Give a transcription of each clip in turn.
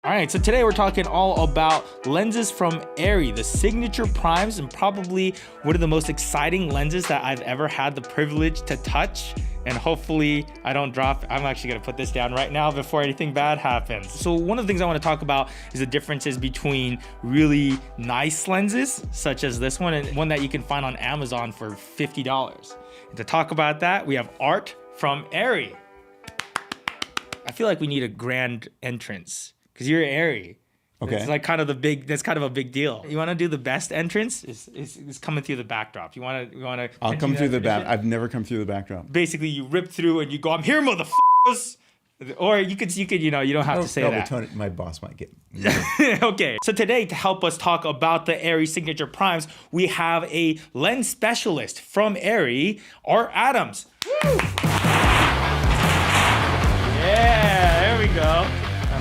All right, so today we're talking all about lenses from ARRI, the Signature Primes, and probably one of the most exciting lenses that I've ever had the privilege to touch. And hopefully I don't drop. I'm actually gonna put this down right now before anything bad happens. So one of the things I wanna talk about is the differences between really nice lenses, such as this one, and one that you can find on Amazon for $50. And to talk about that, we have Art from ARRI. I feel like we need a grand entrance. Because you're ARRI. Okay. It's like that's kind of a big deal. You want to do the best entrance? Is coming through the backdrop. You want to? I'll come through the back. I've never come through the backdrop. Basically, you rip through and you go, "I'm here, motherfuckers." Or you could, you don't have to say that. Tony, my boss might get. Okay. So today, to help us talk about the ARRI Signature Primes, we have a lens specialist from ARRI, Art Adams. Woo! Yeah, there we go.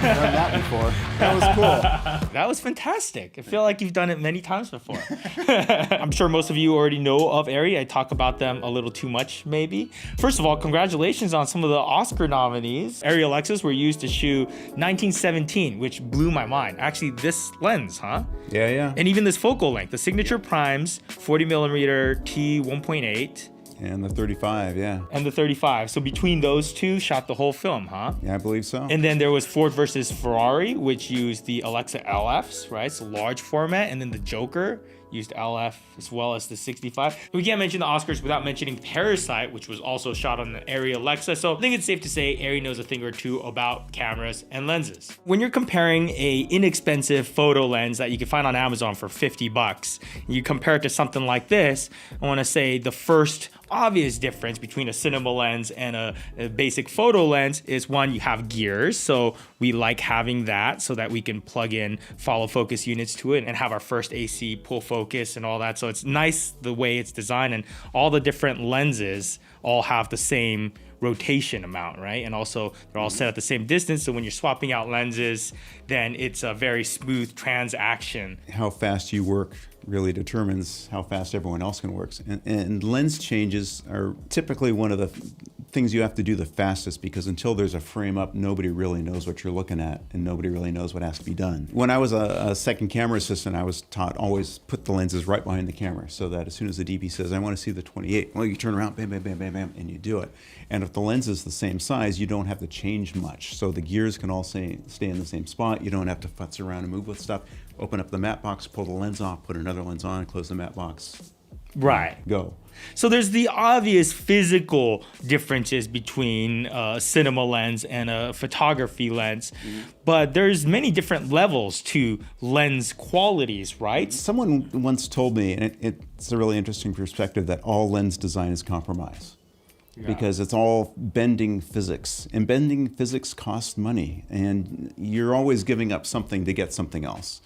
I've done that before. That was cool. That was fantastic. I feel like you've done it many times before. I'm sure most of you already know of ARRI. I talk about them a little too much, maybe. First of all, congratulations on some of the Oscar nominees. ARRI Alexas were used to shoot 1917, which blew my mind. Actually, this lens, huh? Yeah. And even this focal length, the Signature Primes, 40mm T1.8. And the 35, yeah. And the 35. So between those two, shot the whole film, huh? Yeah, I believe so. And then there was Ford versus Ferrari, which used the Alexa LFs, right? So large format. And then the Joker used LF as well as the 65. We can't mention the Oscars without mentioning Parasite, which was also shot on the ARRI Alexa. So I think it's safe to say ARRI knows a thing or two about cameras and lenses. When you're comparing a inexpensive photo lens that you can find on Amazon for $50, and you compare it to something like this, I want to say the first obvious difference between a cinema lens and a basic photo lens is, one, you have gears. So we like having that so that we can plug in follow focus units to it and have our first AC pull focus and all that. So it's nice the way it's designed, and all the different lenses all have the same rotation amount, right? And also they're all set at the same distance. So when you're swapping out lenses, then it's a very smooth transaction. How fast you work really determines how fast everyone else can work. And lens changes are typically one of the things you have to do the fastest, because until there's a frame up, nobody really knows what you're looking at and nobody really knows what has to be done. When I was a second camera assistant, I was taught always put the lenses right behind the camera, so that as soon as the DP says, I want to see the 28, well, you turn around, bam, bam, bam, bam, bam, and you do it. And if the lens is the same size, you don't have to change much. So the gears can all stay in the same spot. You don't have to futz around and move with stuff. Open up the matte box, pull the lens off, put another lens on, close the matte box. Right. Go. So there's the obvious physical differences between a cinema lens and a photography lens, but there's many different levels to lens qualities, right? Someone once told me, and it's a really interesting perspective, that all lens design is compromise. Yeah. Because it's all bending physics, and bending physics costs money, and you're always giving up something to get something else.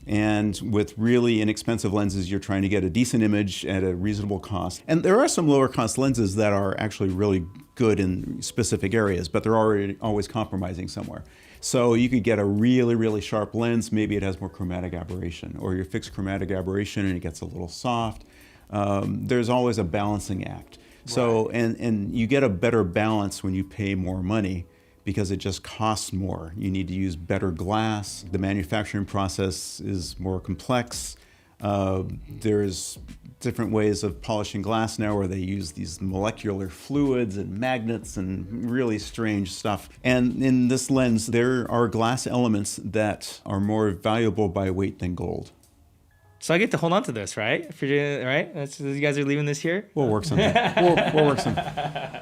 And with really inexpensive lenses, you're trying to get a decent image at a reasonable cost. And there are some lower cost lenses that are actually really good in specific areas, but they're always compromising somewhere. So you could get a really, really sharp lens, maybe it has more chromatic aberration, or you fix chromatic aberration and it gets a little soft. There's always a balancing act. So, and you get a better balance when you pay more money, because it just costs more. You need to use better glass. The manufacturing process is more complex. There's different ways of polishing glass now where they use these molecular fluids and magnets and really strange stuff. And in this lens, there are glass elements that are more valuable by weight than gold. So I get to hold on to this, right? Right? You guys are leaving this here? We'll work something. We'll work something.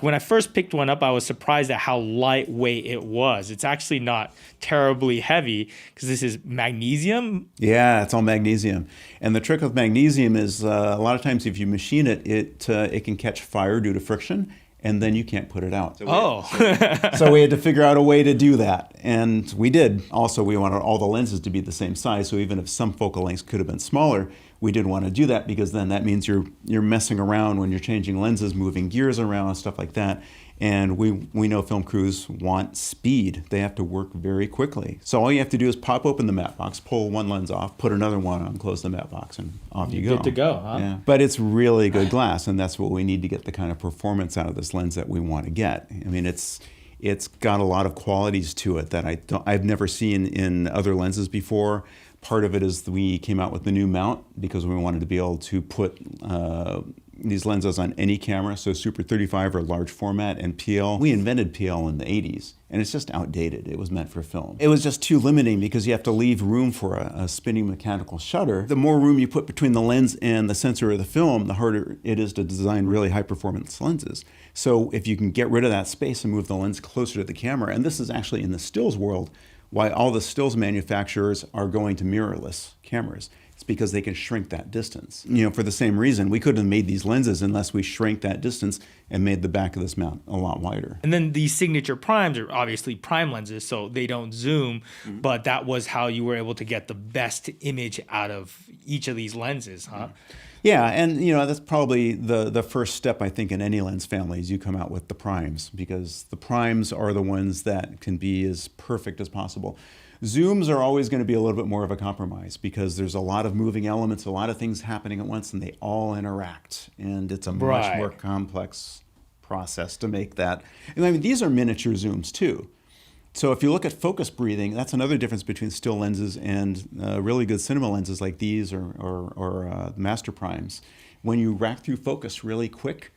When I first picked one up, I was surprised at how lightweight it was. It's actually not terribly heavy, because this is magnesium. Yeah, it's all magnesium. And the trick with magnesium is a lot of times if you machine it, it can catch fire due to friction, and then you can't put it out. So we had to figure out a way to do that, and we did. Also, we wanted all the lenses to be the same size, so even if some focal lengths could have been smaller, we did want to do that, because then that means you're messing around when you're changing lenses, moving gears around and stuff like that. And we know film crews want speed. They have to work very quickly. So all you have to do is pop open the matte box, pull one lens off, put another one on, close the matte box, and off you go. Good to go, huh? Yeah. But it's really good glass, and that's what we need to get the kind of performance out of this lens that we want to get. I mean, it's It's got a lot of qualities to it that I've never seen in other lenses before. Part of it is we came out with the new mount because we wanted to be able to put these lenses on any camera, so Super 35 or large format and PL. We invented PL in the 80s, and it's just outdated. It was meant for film. It was just too limiting because you have to leave room for a spinning mechanical shutter. The more room you put between the lens and the sensor of the film, the harder it is to design really high-performance lenses. So if you can get rid of that space and move the lens closer to the camera, and this is actually in the stills world, why all the stills manufacturers are going to mirrorless cameras. It's because they can shrink that distance. For the same reason, we couldn't have made these lenses unless we shrank that distance and made the back of this mount a lot wider. And then these Signature Primes are obviously prime lenses, so they don't zoom, but that was how you were able to get the best image out of each of these lenses, huh? Yeah, and that's probably the first step, I think, in any lens family is you come out with the primes, because the primes are the ones that can be as perfect as possible. Zooms are always going to be a little bit more of a compromise because there's a lot of moving elements, a lot of things happening at once, and they all interact. And it's a much more complex process to make that. And I mean, these are miniature zooms too. So if you look at focus breathing, that's another difference between still lenses and really good cinema lenses like these or master primes. When you rack through focus really quick,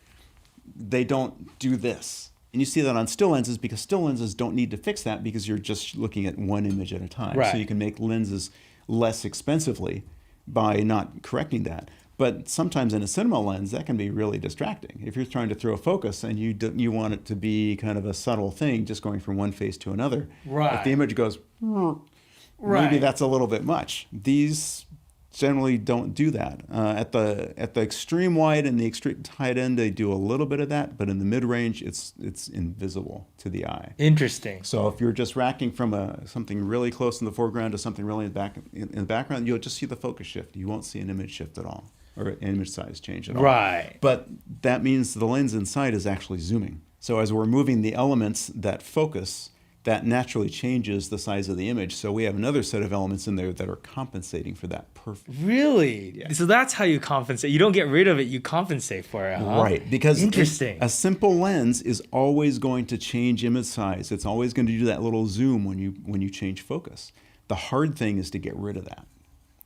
they don't do this. And you see that on still lenses because still lenses don't need to fix that because you're just looking at one image at a time. Right. So you can make lenses less expensively by not correcting that. But sometimes in a cinema lens, that can be really distracting. If you're trying to throw a focus and you want it to be kind of a subtle thing, just going from one face to another. Right. If the image goes, maybe that's a little bit much. These generally don't do that. At the extreme wide and the extreme tight end, they do a little bit of that, but in the mid range, it's invisible to the eye. Interesting. So if you're just racking from something really close in the foreground to something really in the background, you'll just see the focus shift. You won't see an image shift at all, or an image size change at all. Right. But that means the lens inside is actually zooming. So as we're moving the elements that focus, that naturally changes the size of the image. So we have another set of elements in there that are compensating for that perfect. Really? Yeah. So that's how you compensate. You don't get rid of it, you compensate for it, huh? Right, because interesting. A simple lens is always going to change image size. It's always going to do that little zoom when you change focus. The hard thing is to get rid of that.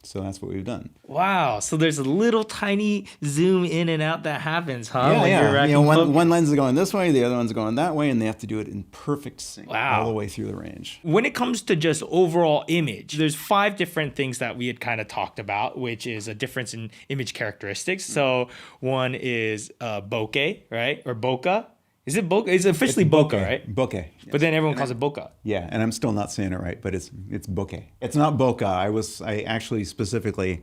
So that's what we've done. Wow. So there's a little tiny zoom in and out that happens, huh? Yeah. One lens is going this way, the other one's going that way, and they have to do it in perfect sync all the way through the range. When it comes to just overall image, there's 5 different things that we had kind of talked about, which is a difference in image characteristics. So one is bokeh, right? Or bokeh. Is it bokeh? It's officially bokeh, right? Bokeh. Yes. But then everyone calls it bokeh. Yeah, and I'm still not saying it right, but it's bokeh. It's not bokeh. I actually specifically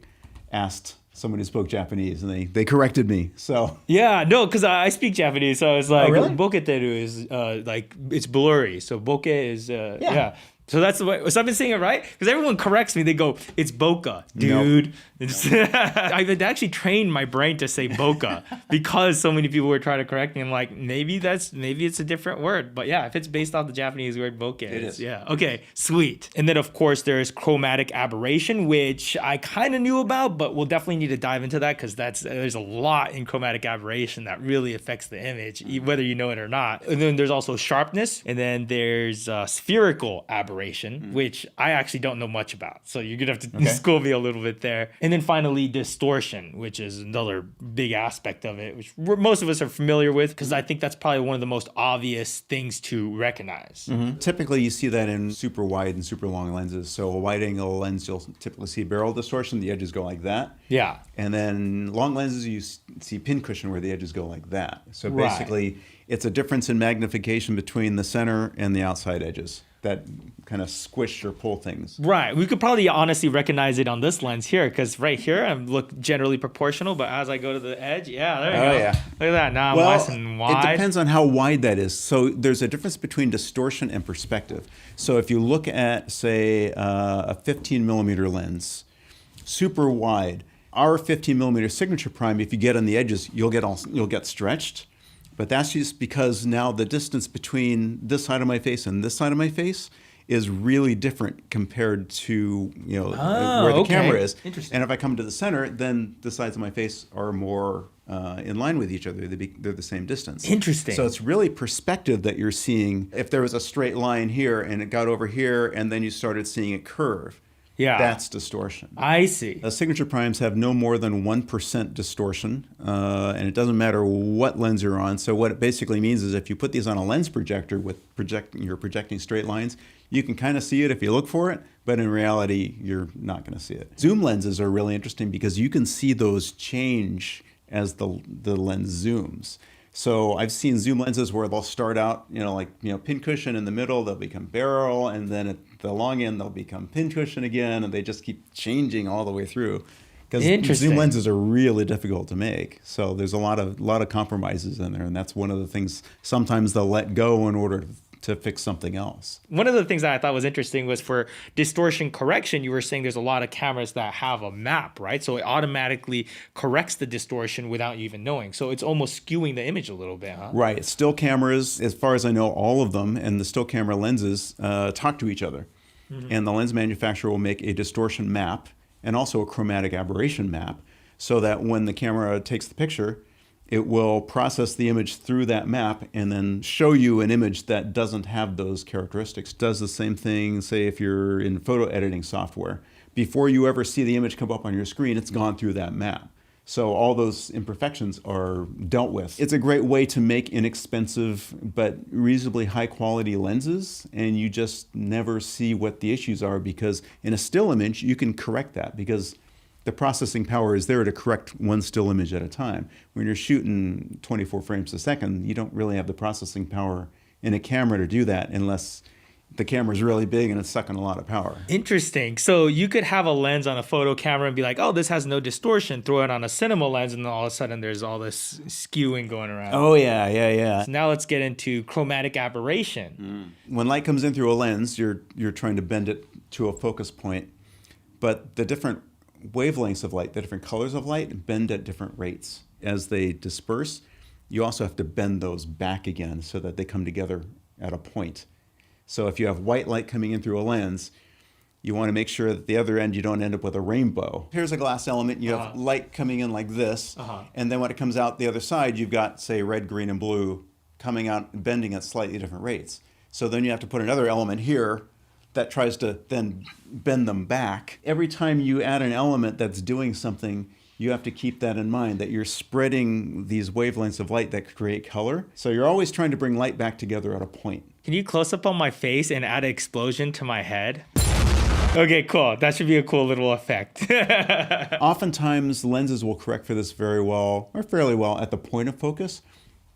asked someone who spoke Japanese, and they corrected me. So yeah, no, because I speak Japanese, so it's like boketeru is like it's blurry. So bokeh is yeah. So that's the way. So I've been saying it right because everyone corrects me. They go, "It's bokeh, dude." Nope. I've actually trained my brain to say bokeh because so many people were trying to correct me. I'm like, maybe it's a different word, but yeah, if it's based off the Japanese word bokeh, it is. Yeah, okay, sweet. And then of course there's chromatic aberration, which I kind of knew about, but we'll definitely need to dive into that because there's a lot in chromatic aberration that really affects the image, whether you know it or not. And then there's also sharpness, and then there's spherical aberration. Which I actually don't know much about. So you're going to have to school me a little bit there. And then finally, distortion, which is another big aspect of it, which most of us are familiar with because I think that's probably one of the most obvious things to recognize. Mm-hmm. Typically, you see that in super wide and super long lenses. So a wide angle lens, you'll typically see barrel distortion. The edges go like that. Yeah. And then long lenses, you see pincushion where the edges go like that. So basically, it's a difference in magnification between the center and the outside edges that kind of squish or pull things. Right. We could probably honestly recognize it on this lens here because right here I look generally proportional, but as I go to the edge, there you go. Yeah. Look at that. Now I'm nice and wide. It depends on how wide that is. So there's a difference between distortion and perspective. So if you look at, say, a 15 millimeter lens, super wide, our 15 millimeter Signature Prime, if you get on the edges, you'll get stretched. But that's just because now the distance between this side of my face and this side of my face is really different compared to where the camera is. Interesting. And if I come to the center, then the sides of my face are more in line with each other. They're the same distance. Interesting. So it's really perspective that you're seeing. If there was a straight line here and it got over here and then you started seeing it curve, yeah, that's distortion. I see. Signature primes have no more than 1% distortion, and it doesn't matter what lens you're on. So what it basically means is if you put these on a lens projector with you're projecting straight lines, you can kind of see it if you look for it, but in reality, you're not going to see it. Zoom lenses are really interesting because you can see those change as the lens zooms. So I've seen zoom lenses where they'll start out, pincushion in the middle, they'll become barrel, and then at the long end they'll become pincushion again, and they just keep changing all the way through. Because zoom lenses are really difficult to make. So there's a lot of compromises in there, and that's one of the things sometimes they'll let go in order to fix something else. One of the things that I thought was interesting was for distortion correction, you were saying there's a lot of cameras that have a map, right? So it automatically corrects the distortion without you even knowing. So it's almost skewing the image a little bit, huh? Right. Still cameras, as far as I know, all of them, and the still camera lenses talk to each other. Mm-hmm. And the lens manufacturer will make a distortion map and also a chromatic aberration map so that when the camera takes the picture, it will process the image through that map and then show you an image that doesn't have those characteristics. Does the same thing, say, if you're in photo editing software. Before you ever see the image come up on your screen, it's gone through that map. So all those imperfections are dealt with. It's a great way to make inexpensive but reasonably high quality lenses, and you just never see what the issues are because in a still image, you can correct that because the processing power is there to correct one still image at a time. When you're shooting 24 frames a second, you don't really have the processing power in a camera to do that unless the camera's really big and it's sucking a lot of power. Interesting. So you could have a lens on a photo camera and be like, oh, this has no distortion. Throw it on a cinema lens and then all of a sudden there's all this skewing going around. Oh, yeah. So now let's get into chromatic aberration. When light comes in through a lens, you're trying to bend it to a focus point, but the different wavelengths of light, the different colors of light, bend at different rates. As they disperse, you also have to bend those back again so that they come together at a point. So if you have white light coming in through a lens, you want to make sure that the other end you don't end up with a rainbow. Here's a glass element, you have light coming in like this, and then when it comes out the other side, you've got, say, red, green, and blue coming out and bending at slightly different rates. So then you have to put another element here that tries to then bend them back. Every time you add an element that's doing something, you have to keep that in mind, that you're spreading these wavelengths of light that create color. So you're always trying to bring light back together at a point. Can you close up on my face and add an explosion to my head? Okay, cool. That should be a cool little effect. Oftentimes, lenses will correct for this very well, or fairly well, at the point of focus.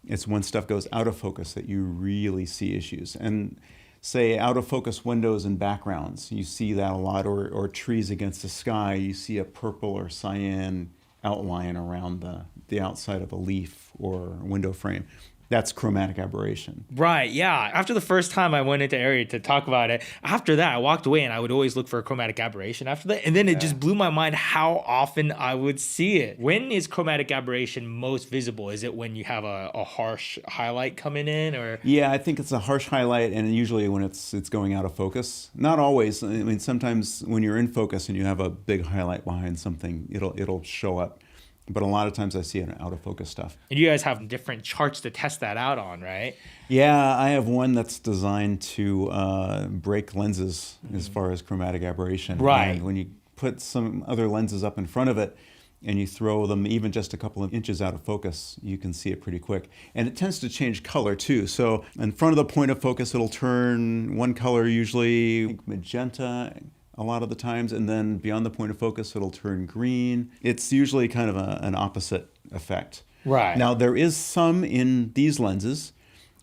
It's when stuff goes out of focus that you really see issues. And say out of focus windows and backgrounds, you see that a lot, or trees against the sky, you see a purple or cyan outline around the outside of a leaf or window frame. That's chromatic aberration. Right, yeah. After the first time I went into ARRI to talk about it, after that I walked away and I would always look for a chromatic aberration after that. And then it just blew my mind how often I would see it. When is chromatic aberration most visible? Is it when you have a harsh highlight coming in, or? Yeah, I think it's a harsh highlight, and usually when it's going out of focus. Not always. I mean, sometimes when you're in focus and you have a big highlight behind something, it'll show up. But a lot of times I see it in out of focus stuff. And you guys have different charts to test that out on, right? Yeah, I have one that's designed to break lenses as far as chromatic aberration. Right. And when you put some other lenses up in front of it and you throw them even just a couple of inches out of focus, you can see it pretty quick. And it tends to change color too. So in front of the point of focus, it'll turn one color, usually magenta, a lot of the times, and then beyond the point of focus, it'll turn green. It's usually kind of an opposite effect. Right. Now, there is some in these lenses,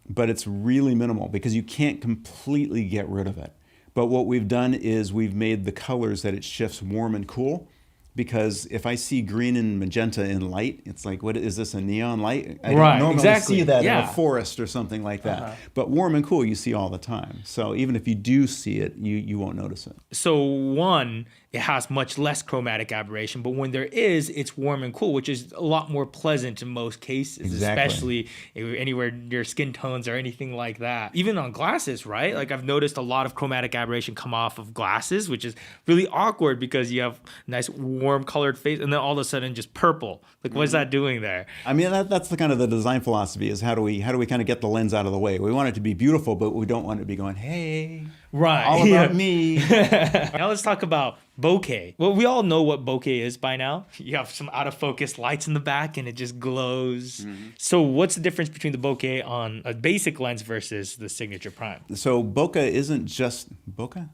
but it's really minimal because you can't completely get rid of it. But what we've done is we've made the colors that it shifts warm and cool because if I see green and magenta in light, it's like, what is this, a neon light? I Right, don't normally exactly. see that in Yeah. a forest or something like that. But warm and cool, you see all the time. So even if you do see it, you won't notice it. So one, it has much less chromatic aberration, but when there is, it's warm and cool, which is a lot more pleasant in most cases, Exactly. especially anywhere near skin tones or anything like that. Even on glasses, right? Like I've noticed a lot of chromatic aberration come off of glasses, which is really awkward because you have nice warm colored face and then all of a sudden just purple. Like what's that doing there? I mean, that's the kind of the design philosophy is how do we kind of get the lens out of the way? We want it to be beautiful, but we don't want it to be going, hey, Right. all about me. Now let's talk about bokeh. Well, we all know what bokeh is by now. You have some out of focus lights in the back and it just glows. So what's the difference between the bokeh on a basic lens versus the Signature Prime? So bokeh isn't just bokeh.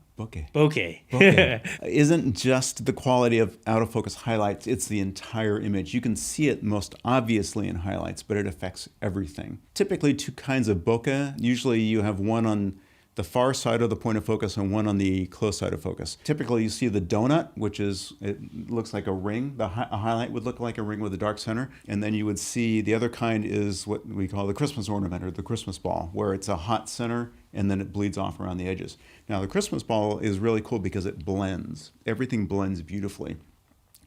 Bokeh. Isn't just the quality of out of focus highlights, it's the entire image. You can see it most obviously in highlights, but it affects everything. Typically two kinds of bokeh. Usually you have one on the far side of the point of focus and one on the close side of focus. Typically you see the donut, which is, it looks like a ring. A highlight would look like a ring with a dark center. And then you would see the other kind is what we call the Christmas ornament or the Christmas ball, where it's a hot center and then it bleeds off around the edges. Now the Christmas ball is really cool because it blends. Everything blends beautifully.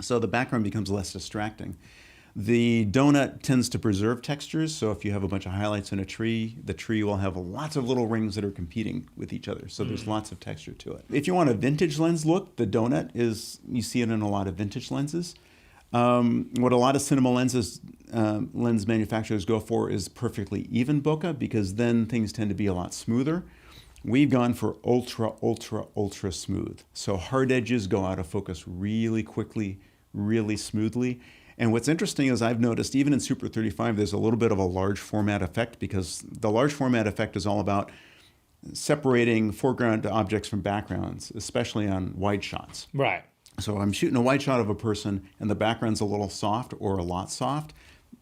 So the background becomes less distracting. The donut tends to preserve textures, so if you have a bunch of highlights in a tree, the tree will have lots of little rings that are competing with each other, so there's lots of texture to it. If you want a vintage lens look, the donut is, you see it in a lot of vintage lenses. What a lot of cinema lenses, lens manufacturers go for is perfectly even bokeh, because then things tend to be a lot smoother. We've gone for ultra smooth. So hard edges go out of focus really quickly, really smoothly. And what's interesting is I've noticed even in Super 35, there's a little bit of a large format effect, because the large format effect is all about separating foreground objects from backgrounds, especially on wide shots. Right. So I'm shooting a wide shot of a person and the background's a little soft or a lot soft.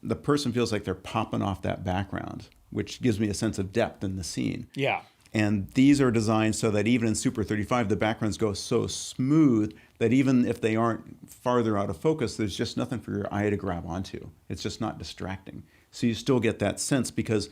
The person feels like they're popping off that background, which gives me a sense of depth in the scene. Yeah. And these are designed so that even in Super 35, the backgrounds go so smooth that even if they aren't farther out of focus, there's just nothing for your eye to grab onto. It's just not distracting. So you still get that sense, because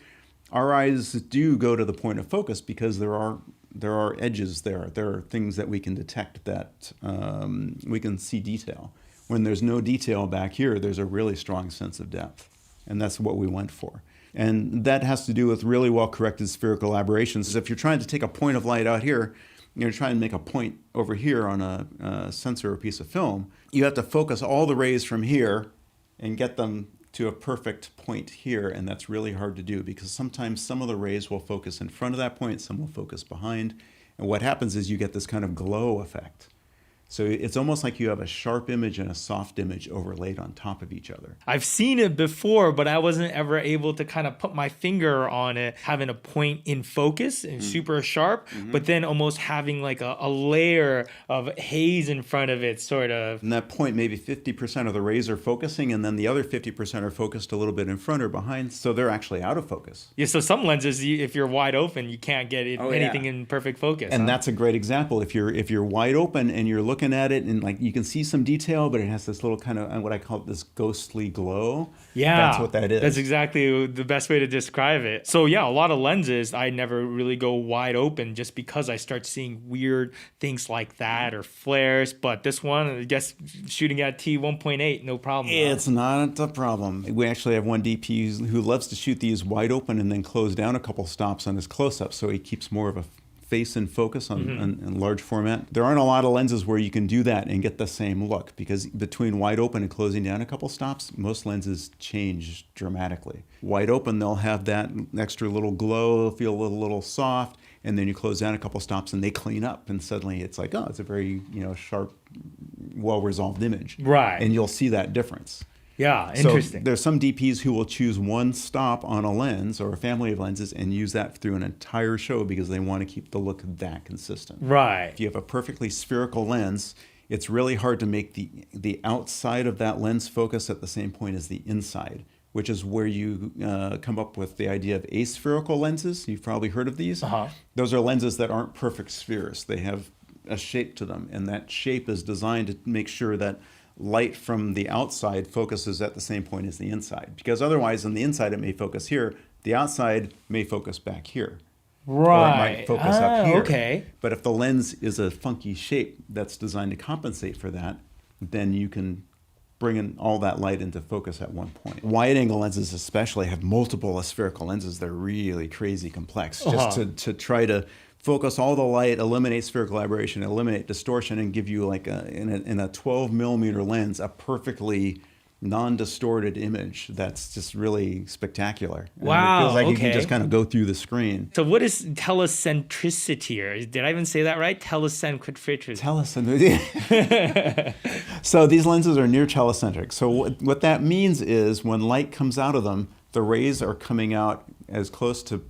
our eyes do go to the point of focus because there are edges there. There are things that we can detect, that we can see detail. When there's no detail back here, there's a really strong sense of depth. And that's what we went for. And that has to do with really well-corrected spherical aberrations. If you're trying to take a point of light out here, you're trying to make a point over here on a sensor or piece of film, you have to focus all the rays from here and get them to a perfect point here, and that's really hard to do because sometimes some of the rays will focus in front of that point, some will focus behind, and what happens is you get this kind of glow effect. So it's almost like you have a sharp image and a soft image overlaid on top of each other. I've seen it before, but I wasn't ever able to kind of put my finger on it, having a point in focus and super sharp, but then almost having like a layer of haze in front of it, sort of. And that point, maybe 50% of the rays are focusing, and then the other 50% are focused a little bit in front or behind, so they're actually out of focus. Yeah, so some lenses, if you're wide open, you can't get anything in perfect focus. And that's a great example. If you're wide open and you're looking at it and like you can see some detail, but it has this little kind of what I call this ghostly glow. Yeah, that's what that is. That's exactly the best way to describe it. So yeah, a lot of lenses I never really go wide open just because I start seeing weird things like that or flares. But this one, I guess shooting at T1.8, no problem. It's not a problem. We actually have one DP who loves to shoot these wide open and then close down a couple stops on his close-up, so he keeps more of a face in focus on large format. There aren't a lot of lenses where you can do that and get the same look, because between wide open and closing down a couple stops, most lenses change dramatically. Wide open, they'll have that extra little glow, feel a little soft, and then you close down a couple stops and they clean up, and suddenly it's like, oh, it's a very sharp, well-resolved image. Right. And you'll see that difference. Yeah, interesting. So there's some DPs who will choose one stop on a lens or a family of lenses and use that through an entire show because they want to keep the look that consistent. Right. If you have a perfectly spherical lens, it's really hard to make the outside of that lens focus at the same point as the inside, which is where you come up with the idea of aspherical lenses. You've probably heard of these. Those are lenses that aren't perfect spheres. They have a shape to them, and that shape is designed to make sure that light from the outside focuses at the same point as the inside. Because otherwise, on the inside, it may focus here. The outside may focus back here. Right. Or it might focus up here. Okay. But if the lens is a funky shape that's designed to compensate for that, then you can bring in all that light into focus at one point. Wide-angle lenses especially have multiple spherical lenses. They're really crazy complex. Just to try to focus all the light, eliminate spherical aberration, eliminate distortion, and give you like in a 12 millimeter lens, a perfectly non-distorted image that's just really spectacular. Wow, it feels like you okay. can just kind of go through the screen. So what is telecentricity? Or did I even say that right? Telecentricity. So these lenses are near telecentric. So what that means is when light comes out of them, the rays are coming out as close to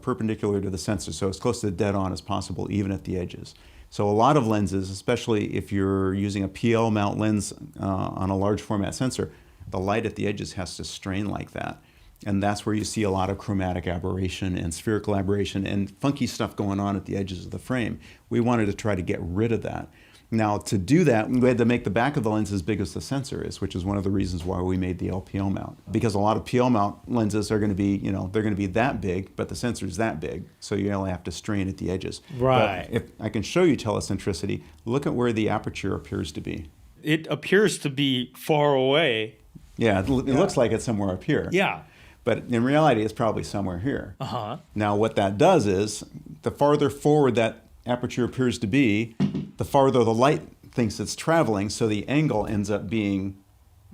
perpendicular to the sensor, so as close to dead on as possible, even at the edges. So a lot of lenses, especially if you're using a PL mount lens on a large format sensor, the light at the edges has to strain like that. And that's where you see a lot of chromatic aberration and spherical aberration and funky stuff going on at the edges of the frame. We wanted to try to get rid of that. Now, to do that, we had to make the back of the lens as big as the sensor is, which is one of the reasons why we made the LPL mount. Because a lot of PL mount lenses are going to be, they're going to be that big, but the sensor's that big, so you only have to strain at the edges. Right. But if I can show you telecentricity, look at where the aperture appears to be. It appears to be far away. Yeah, it looks like it's somewhere up here. Yeah. But in reality, it's probably somewhere here. Uh-huh. Now, what that does is, the farther forward that aperture appears to be, the farther the light thinks it's traveling, so the angle ends up being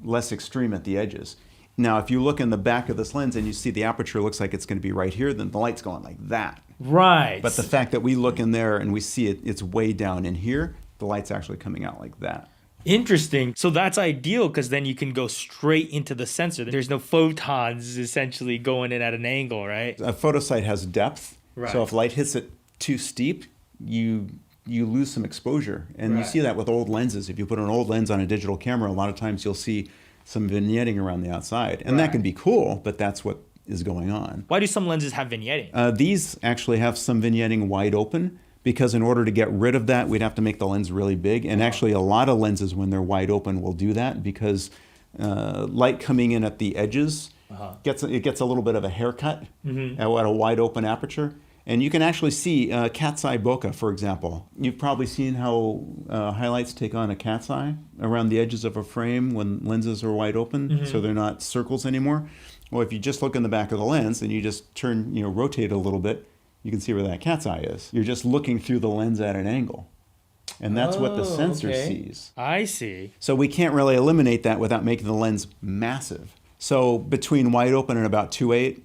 less extreme at the edges. Now, if you look in the back of this lens and you see the aperture looks like it's going to be right here, then the light's going like that. Right. But the fact that we look in there and we see it's way down in here, the light's actually coming out like that. Interesting. So that's ideal because then you can go straight into the sensor. There's no photons essentially going in at an angle, right? A photosite has depth, Right. so if light hits it too steep, you lose some exposure. And Right. you see that with old lenses. If you put an old lens on a digital camera, a lot of times you'll see some vignetting around the outside. And Right. that can be cool, but that's what is going on. Why do some lenses have vignetting? These actually have some vignetting wide open, because in order to get rid of that, we'd have to make the lens really big. And actually a lot of lenses, when they're wide open, will do that because light coming in at the edges gets a little bit of a haircut at a wide open aperture. And you can actually see cat's eye bokeh, for example. You've probably seen how highlights take on a cat's eye around the edges of a frame when lenses are wide open, so they're not circles anymore. Well, if you just look in the back of the lens and you just turn, rotate it a little bit, you can see where that cat's eye is. You're just looking through the lens at an angle. And that's what the sensor sees. I see. So we can't really eliminate that without making the lens massive. So between wide open and about 2.8,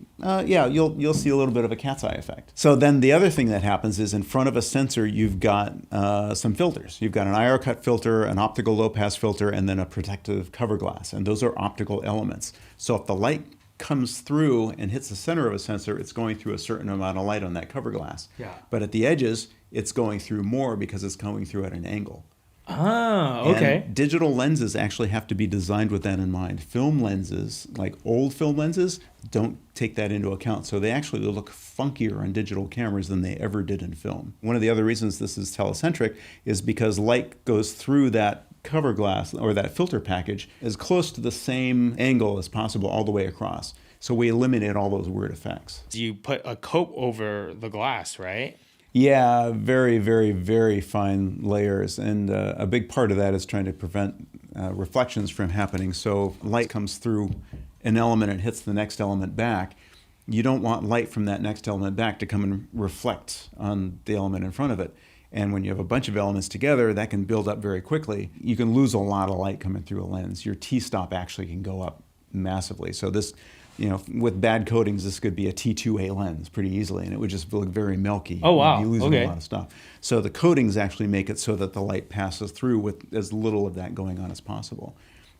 you'll see a little bit of a cat's eye effect. So then the other thing that happens is in front of a sensor, you've got some filters. You've got an IR cut filter, an optical low pass filter, and then a protective cover glass. And those are optical elements. So if the light comes through and hits the center of a sensor, it's going through a certain amount of light on that cover glass. Yeah. But at the edges, it's going through more because it's going through at an angle. Ah, okay. And digital lenses actually have to be designed with that in mind. Film lenses, like old film lenses, don't take that into account. So they actually look funkier on digital cameras than they ever did in film. One of the other reasons this is telecentric is because light goes through that cover glass or that filter package as close to the same angle as possible all the way across. So we eliminate all those weird effects. You put a coat over the glass, right? Yeah, very, very, very fine layers. And a big part of that is trying to prevent reflections from happening. So light comes through an element and hits the next element back. You don't want light from that next element back to come and reflect on the element in front of it. And when you have a bunch of elements together, that can build up very quickly. You can lose a lot of light coming through a lens. Your T-stop actually can go up massively. So this, with bad coatings, this could be a T2A lens pretty easily, and it would just look very milky. Oh, wow. You'd be losing Okay. a lot of stuff. So the coatings actually make it so that the light passes through with as little of that going on as possible.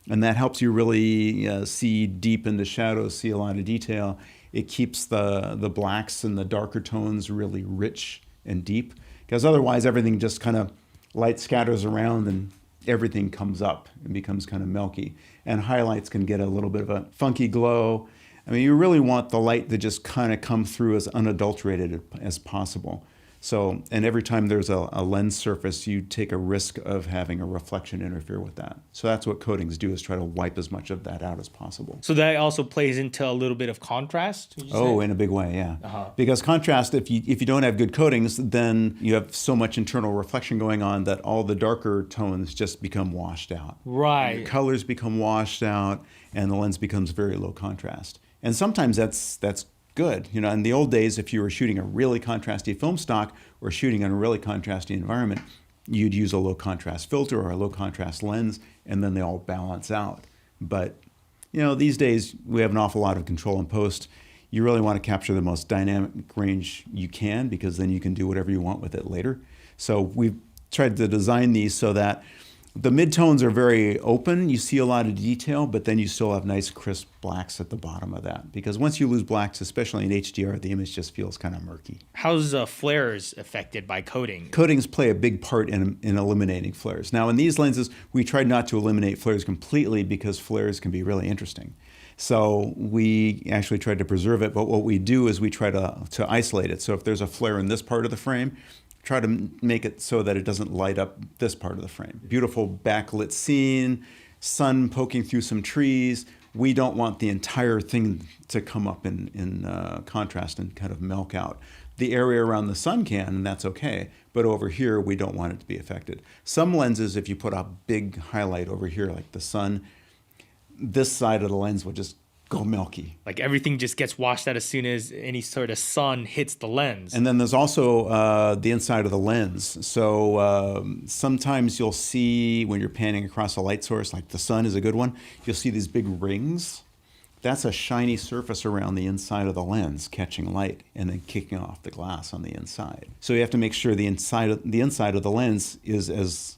And that helps you really see deep into shadows, see a lot of detail. It keeps the blacks and the darker tones really rich and deep, because otherwise everything just kind of light scatters around and everything comes up and becomes kind of milky. And highlights can get a little bit of a funky glow. I mean, you really want the light to just kind of come through as unadulterated as possible. So, and every time there's a lens surface, you take a risk of having a reflection interfere with that. So that's what coatings do, is try to wipe as much of that out as possible. So that also plays into a little bit of contrast? Would you Oh, say? in a big way, yeah. Because contrast, if you don't have good coatings, then you have so much internal reflection going on that all the darker tones just become washed out. Right. The colors become washed out, and the lens becomes very low contrast. And sometimes that's good. You know, in the old days, if you were shooting a really contrasty film stock or shooting in a really contrasty environment, you'd use a low contrast filter or a low contrast lens, and then they all balance out. But, you know, these days we have an awful lot of control in post. You really want to capture the most dynamic range you can, because then you can do whatever you want with it later. So we've tried to design these so that the midtones are very open. You see a lot of detail, but then you still have nice crisp blacks at the bottom of that. Because once you lose blacks, especially in HDR, the image just feels kind of murky. How's flares affected by coating? Coatings play a big part in eliminating flares. Now, in these lenses, we tried not to eliminate flares completely because flares can be really interesting. So we actually tried to preserve it, but what we do is we try to isolate it. So if there's a flare in this part of the frame, try to make it so that it doesn't light up this part of the frame. Beautiful backlit scene, sun poking through some trees. We don't want the entire thing to come up in contrast and kind of milk out. The area around the sun can, and that's okay. But over here, we don't want it to be affected. Some lenses, if you put a big highlight over here, like the sun, this side of the lens will just go milky. Like everything just gets washed out as soon as any sort of sun hits the lens. And then there's also the inside of the lens. So sometimes you'll see when you're panning across a light source, like the sun is a good one, you'll see these big rings. That's a shiny surface around the inside of the lens catching light and then kicking off the glass on the inside. So you have to make sure the inside of the lens is as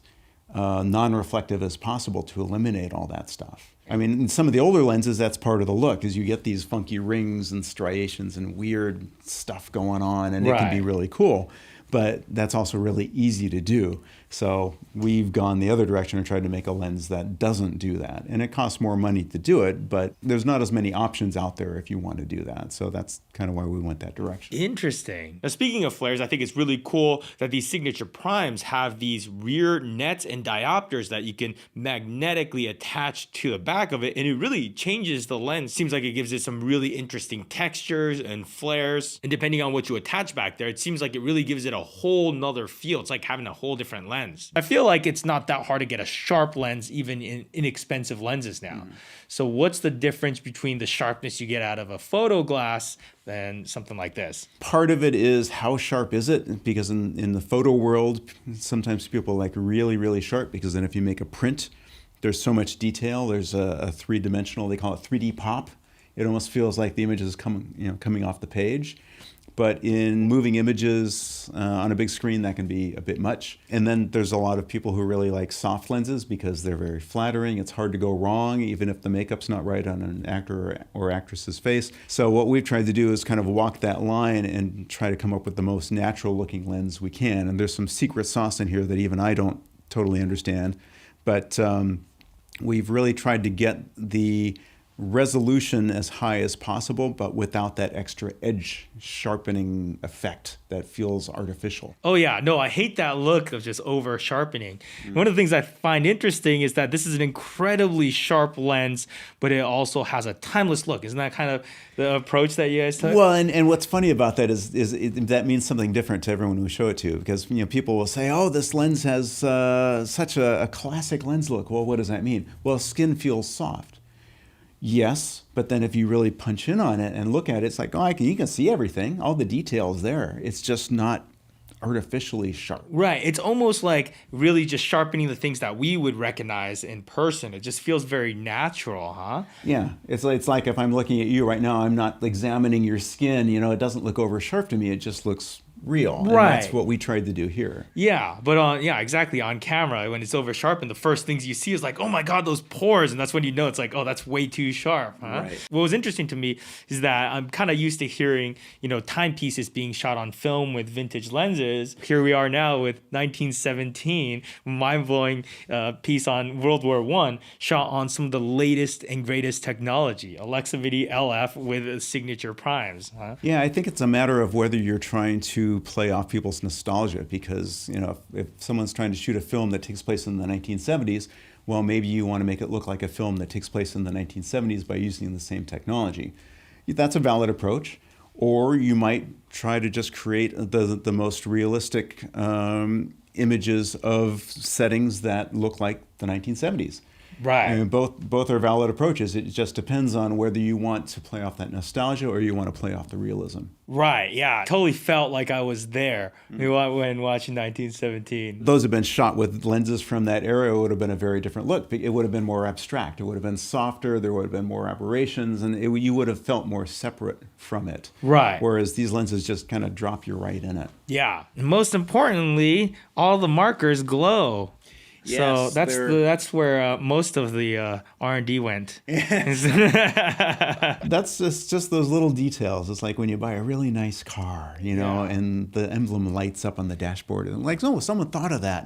non-reflective as possible to eliminate all that stuff. I mean, in some of the older lenses, that's part of the look, is you get these funky rings and striations and weird stuff going on, and it can be really cool. But that's also really easy to do. So we've gone the other direction and tried to make a lens that doesn't do that. And it costs more money to do it, but there's not as many options out there if you want to do that. So that's kind of why we went that direction. Interesting. Now, speaking of flares, I think it's really cool that these Signature Primes have these rear nets and diopters that you can magnetically attach to the back of it, and it really changes the lens. Seems like it gives it some really interesting textures and flares. And depending on what you attach back there, it seems like it really gives it a whole nother feel. It's like having a whole different lens. I feel like it's not that hard to get a sharp lens even in inexpensive lenses now. So what's the difference between the sharpness you get out of a photo glass than something like this? Part of it is how sharp is it? Because in the photo world, sometimes people like really, really sharp, because then if you make a print, there's so much detail. There's a three-dimensional, they call it 3D pop. It almost feels like the image is coming off the page. But in moving images on a big screen, that can be a bit much. And then there's a lot of people who really like soft lenses because they're very flattering. It's hard to go wrong, even if the makeup's not right on an actor or actress's face. So what we've tried to do is kind of walk that line and try to come up with the most natural looking lens we can. And there's some secret sauce in here that even I don't totally understand. But we've really tried to get the resolution as high as possible, but without that extra edge sharpening effect that feels artificial. Oh yeah, no, I hate that look of just over sharpening. One of the things I find interesting is that this is an incredibly sharp lens, but it also has a timeless look. Isn't that kind of the approach that you guys took? Well, and what's funny about that is that means something different to everyone we show it to, because people will say, oh, this lens has such a classic lens look. Well, what does that mean? Well, skin feels soft. Yes, but then if you really punch in on it and look at it, it's like, oh, you can see everything. All the details there. It's just not artificially sharp. Right. It's almost like really just sharpening the things that we would recognize in person. It just feels very natural, huh? Yeah. It's like if I'm looking at you right now, I'm not examining your skin. It doesn't look over sharp to me. It just looks real. Right. And that's what we tried to do here. Yeah, but exactly. On camera, when it's over sharpened, the first things you see is like, oh my God, those pores. And that's when you know it's like, oh, that's way too sharp. Huh? Right. What was interesting to me is that I'm kind of used to hearing, timepieces being shot on film with vintage lenses. Here we are now with 1917, mind-blowing piece on World War I, shot on some of the latest and greatest technology, Alexa LF with Signature Primes. Huh? Yeah, I think it's a matter of whether you're trying to to play off people's nostalgia because, if someone's trying to shoot a film that takes place in the 1970s, well, maybe you want to make it look like a film that takes place in the 1970s by using the same technology. That's a valid approach. Or you might try to just create the most realistic images of settings that look like the 1970s. Right. And both are valid approaches. It just depends on whether you want to play off that nostalgia or you want to play off the realism. Right, yeah. Totally felt like I was there when watching 1917. Those have been shot with lenses from that era. It would have been a very different look. It would have been more abstract. It would have been softer. There would have been more aberrations, and you would have felt more separate from it. Right. Whereas these lenses just kind of drop you right in it. Yeah. And most importantly, all the markers glow. Yes, so that's where most of the R&D went. That's just those little details. It's like when you buy a really nice car, and the emblem lights up on the dashboard. And like, oh, someone thought of that,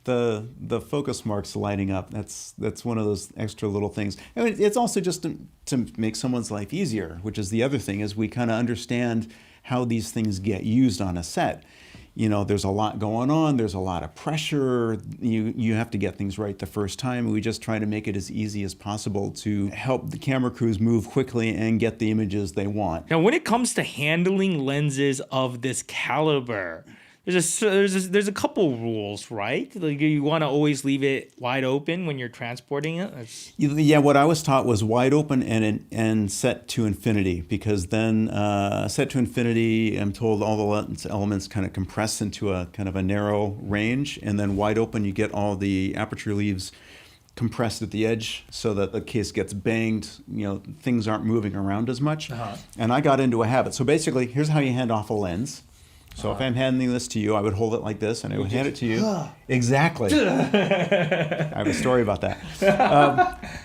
The focus marks lighting up. That's one of those extra little things. And it's also just to make someone's life easier, which is the other thing, is we kind of understand how these things get used on a set. There's a lot going on. There's a lot of pressure. You have to get things right the first time. We just try to make it as easy as possible to help the camera crews move quickly and get the images they want. Now, when it comes to handling lenses of this caliber, there's a couple rules, right? Like you want to always leave it wide open when you're transporting it. Yeah, what I was taught was wide open and set to infinity, because then set to infinity, I'm told all the lens elements kind of compress into a kind of a narrow range, and then wide open you get all the aperture leaves compressed at the edge so that the case gets banged, things aren't moving around as much. And I got into a habit. So basically, here's how you hand off a lens. So if I'm handing this to you, I would hold it like this, and I would hand it to you. Exactly. I have a story about that.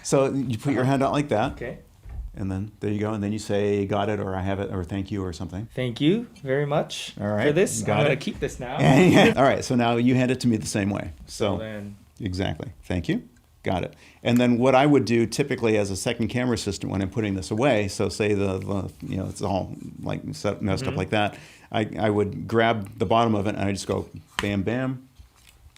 So you put your hand out like that. Okay. And then there you go. And then you say, got it, or I have it, or thank you, or something. Thank you very much All right. for this. Got I'm going it. to keep this now. All right. So now you hand it to me the same way. So then. Exactly. Thank you. Got it. And then what I would do typically as a second camera assistant when I'm putting this away, so say it's all like messed up like that, I would grab the bottom of it and I just go bam, bam,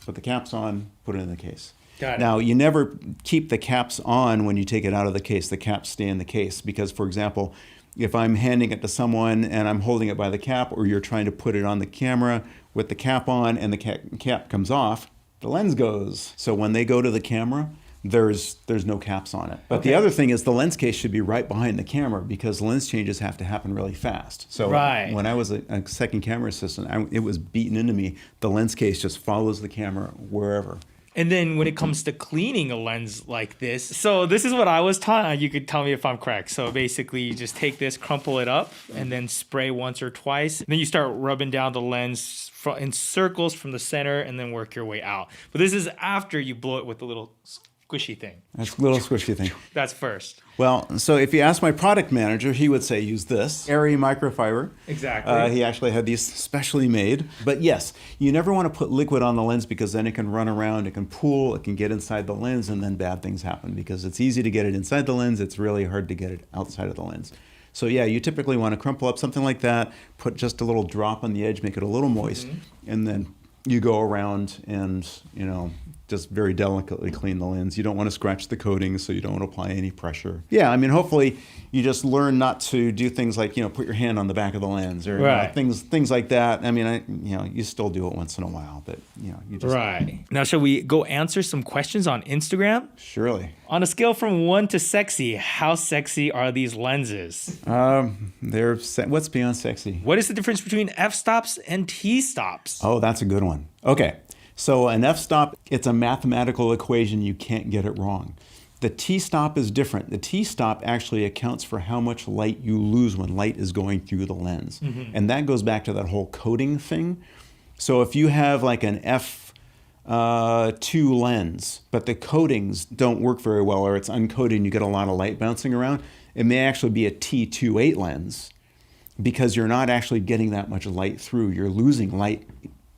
put the caps on, put it in the case. Got it. Now, you never keep the caps on when you take it out of the case. The caps stay in the case because, for example, if I'm handing it to someone and I'm holding it by the cap, or you're trying to put it on the camera with the cap on and the cap comes off, the lens goes. So when they go to the camera, there's no caps on it. But the other thing is the lens case should be right behind the camera, because lens changes have to happen really fast. So when I was a second camera assistant, it was beaten into me. The lens case just follows the camera wherever. And then when it comes to cleaning a lens like this, so this is what I was taught. You could tell me if I'm correct. So basically you just take this, crumple it up, and then spray once or twice. And then you start rubbing down the lens in circles from the center and then work your way out. But this is after you blow it with the little squishy thing. That's a little squishy thing. That's first. Well, so if you ask my product manager, he would say use this ARRI microfiber. Exactly. He actually had these specially made. But yes, you never want to put liquid on the lens, because then it can run around, it can pool, it can get inside the lens, and then bad things happen, because it's easy to get it inside the lens. It's really hard to get it outside of the lens. So yeah, you typically want to crumple up something like that, put just a little drop on the edge, make it a little moist, and then you go around and, just very delicately clean the lens. You don't want to scratch the coating, so you don't want to apply any pressure. Yeah, I mean, hopefully you just learn not to do things like, put your hand on the back of the lens or things like that. I mean, you still do it once in a while, but, you just... Right. Now, shall we go answer some questions on Instagram? Surely. On a scale from 1 to sexy, how sexy are these lenses? What's beyond sexy? What is the difference between f-stops and t-stops? Oh, that's a good one. Okay. So an f-stop, it's a mathematical equation. You can't get it wrong. The t-stop is different. The t-stop actually accounts for how much light you lose when light is going through the lens. And that goes back to that whole coating thing. So if you have like an f2 lens, but the coatings don't work very well, or it's uncoated and you get a lot of light bouncing around, it may actually be a T28 lens, because you're not actually getting that much light through. You're losing light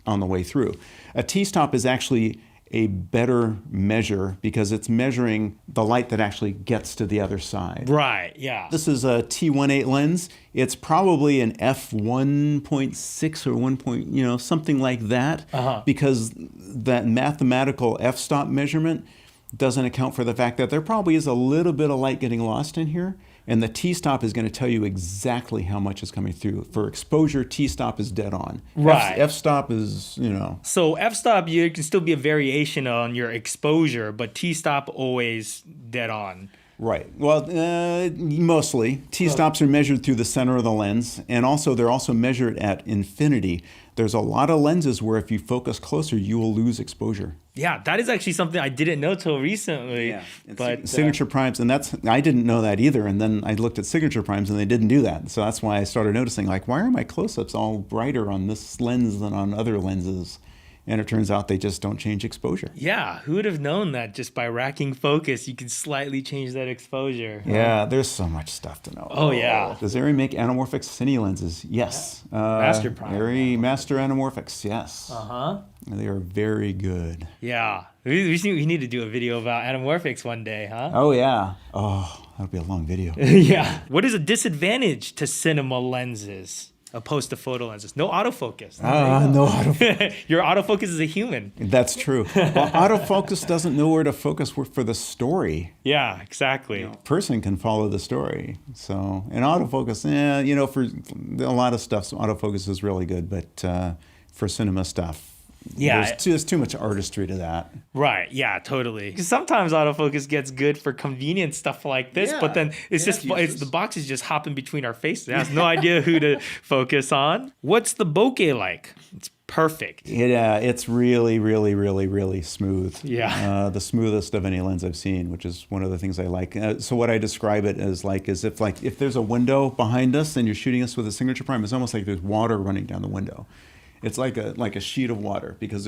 on the way through. A t-stop is actually a better measure because it's measuring the light that actually gets to the other side. Right, yeah. This is a T18 lens. It's probably an f1.6 or 1. Something like that, because that mathematical f-stop measurement doesn't account for the fact that there probably is a little bit of light getting lost in here. And the t-stop is going to tell you exactly how much is coming through. For exposure, t-stop is dead on. Right. F-stop is, So f-stop, you can still be a variation on your exposure, but t-stop always dead on. Right. Well, mostly. T-stops are measured through the center of the lens, and they're also measured at infinity. There's a lot of lenses where if you focus closer, you will lose exposure. Yeah, that is actually something I didn't know till recently. Yeah, but Signature Primes, and I didn't know that either. And then I looked at Signature Primes, and they didn't do that. So that's why I started noticing, why are my close-ups all brighter on this lens than on other lenses? And it turns out they just don't change exposure. Yeah, who would have known that just by racking focus, you can slightly change that exposure? Yeah, there's so much stuff to know. Oh, yeah. Does ARRI make anamorphic cine lenses? Yes. Master Prime. ARRI Master Anamorphics, yes. Uh-huh. They are very good. Yeah. We need to do a video about anamorphics one day, huh? Oh, yeah. Oh, that'll be a long video. Yeah. What is a disadvantage to cinema lenses opposed to photo lenses? No autofocus. No autofocus. Your autofocus is a human. That's true. Well, autofocus doesn't know where to focus for the story. Yeah, exactly. A person can follow the story. So, and autofocus, for a lot of stuff, so autofocus is really good. But for cinema stuff, there's too much artistry to that. Right. Yeah, totally. Because sometimes autofocus gets good for convenient stuff like this, but then it's the box is just hopping between our faces. It has no idea who to focus on. What's the bokeh like? It's perfect. It's really, really, really, really smooth. Yeah. The smoothest of any lens I've seen, which is one of the things I like. So what I describe it as is if there's a window behind us and you're shooting us with a Signature Prime, it's almost like there's water running down the window. It's like a sheet of water because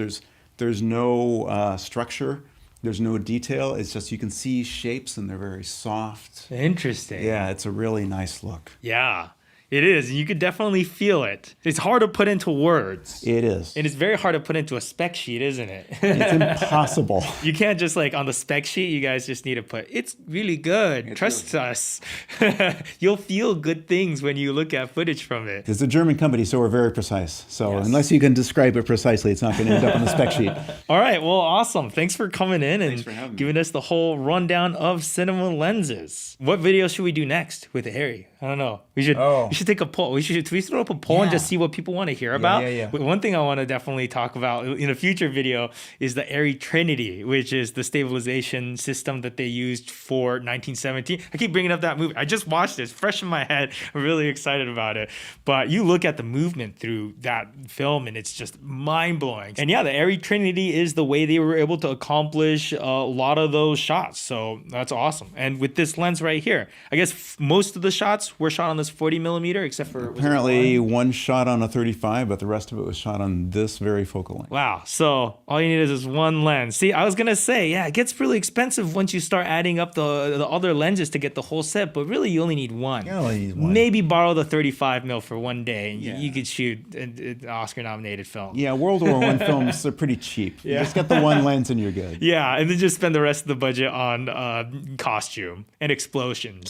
there's no structure, there's no detail. It's just you can see shapes and they're very soft. Interesting. Yeah, it's a really nice look. Yeah. It is. You could definitely feel it. It's hard to put into words. It is. And it's very hard to put into a spec sheet, isn't it? It's impossible. You can't just on the spec sheet, you guys just need to put, it's really good. Trust us. You'll feel good things when you look at footage from it. It's a German company, so we're very precise. So unless you can describe it precisely, it's not going to end up on the spec sheet. All right. Well, awesome. Thanks for coming in and giving us the whole rundown of cinema lenses. What video should we do next with ARRI? I don't know. We should take a poll. We should throw up a poll and just see what people want to hear about. Yeah. One thing I want to definitely talk about in a future video is the ARRI Trinity, which is the stabilization system that they used for 1917. I keep bringing up that movie. I just watched it. It's fresh in my head. I'm really excited about it. But you look at the movement through that film and it's just mind-blowing. And yeah, the ARRI Trinity is the way they were able to accomplish a lot of those shots. So that's awesome. And with this lens right here, I guess most of the shots were shot on this 40 millimeter, except for apparently one shot on a 35, but the rest of it was shot on this very focal length. Wow. So all you need is this one lens. See, I was going to say, it gets really expensive once you start adding up the other lenses to get the whole set, but really you only need one. You only need one. Maybe borrow the 35 mil for one day and you could shoot an Oscar-nominated film. Yeah, World War I films are pretty cheap. You just get the one lens and you're good. Yeah, and then just spend the rest of the budget on costume and explosions.